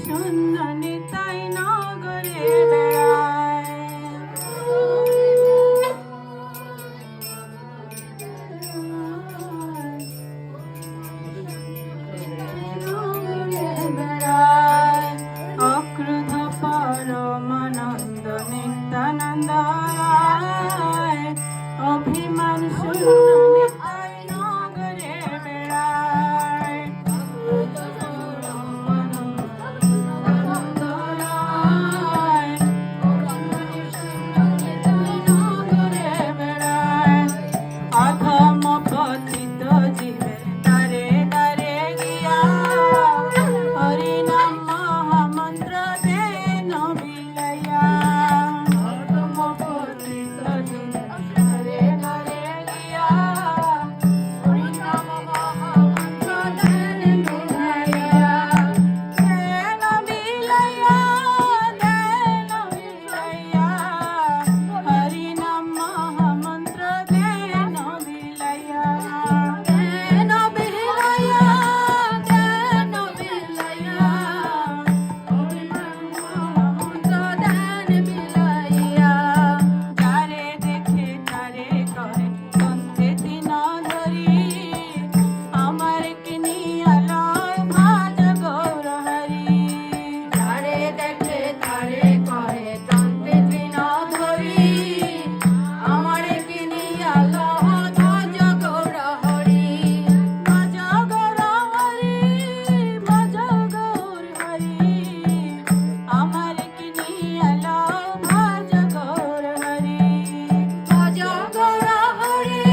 শূন্য নিতাই নগরে বেড়ায়। অক্রুধ পরমানন্দ নিত্যানন্দ রায়, অভিমান শূন্য নিতাই নগরে বেড়ায়। অধম পতিত জীবের দ্বারে দ্বারে গিয়া, হরি নাম মহামন্ত্র দেন বিলাইয়া। অধম পতিত জীবের দ্বারে দ্বারে গিয়া, হরি নাম মহামন্ত্র দেন বিলাইয়া। দেন বিলাইয়া, দেন বিলাইয়া, হরি নাম মহামন্ত্র দেন বিলাইয়া। দেন বিলাইয়া, দেন বিলাইয়া, হরি নাম মহামন্ত্র দেন বিলাইয়া। যারে দেখে তারে কহে তন্তে দিন ধরি, আমার কিনিয়া লয় ভাজ গৌর হরি। যারে দেখে তারে কহে তন্তে দিন ধরি, আমার কিনিয়া লয় ভাজ গৌর হরি। ভাজ গৌর হরি, ভাজ গৌর হরি, আমার কিনিয়া লয় ভাজ গৌর হরি। ভাজ গৌর হরি,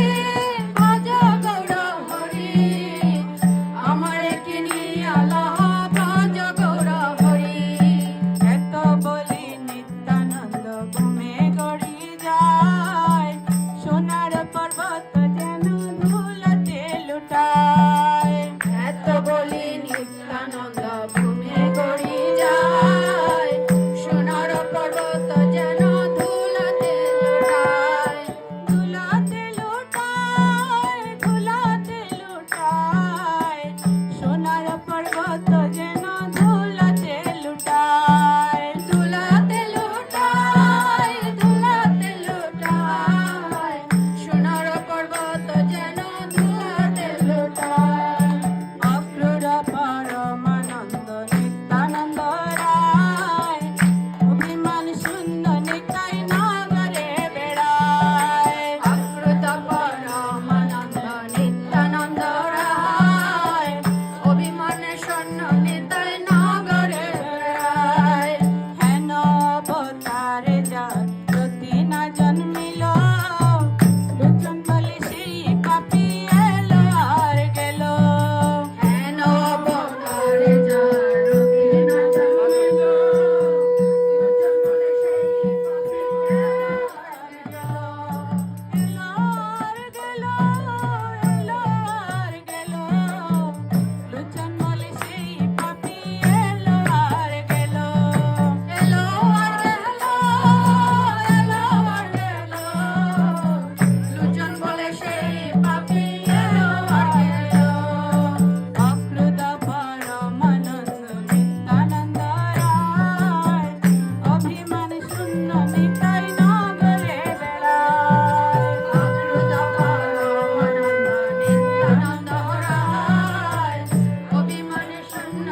ভাজ গৌর হরি, আমার কিনিয়া লয় ভাজ গৌর হরি। এত বলি নিত্যানন্দ ঘুমে গড়ি যায়, সোনার পর্বত যেন ধুলাতে লুটায়। এত বলি নিত্যানন্দ ঘুমে গড়ি যায়, সোনার পর্বত যেন ধুলাতে লুটায়। ধুলাতে লুটায়, ধুলাতে লুটায়, সোনার পর্বত যেন ধুলাতে লুটায়। ধুলাতে লুটায়, ধুলাতে লুটায়, সোনার পর্বত যেন ধুলাতে লুটায়। অক্রূর পরমানন্দ নিত্যানন্দ রায়, অভিমান শূন্য নিতাই নগরে বেড়ায়। অক্রূর পরমানন্দ নিত্যানন্দ রায়, অভিমান শূন্য নিতাই নগরে বেড়ায়। হেন অবতারে যার প্রতি না জন্মিল, লোচন বলে সেই পাপী এলো আর গেল। হেন অবতারে যার প্রতি না জন্মিল, লোচন বলে সেই পাপী এলো আর গেল। এলো আর গেল, লোচন বলে সেই পাপী এলো আর গেল। এলো আর গেল, এলো আর গেল, লোচন বলে সেই পাপী এলো আর গেল। অক্রূর পরমানন্দ নিত্যানন্দ রায়, অভিমান শূন্য নিতাই নগরে বেড়ায়। অক্রূর পরমানন্দ নিত্যানন্দ রায়, অভিমান শূন্য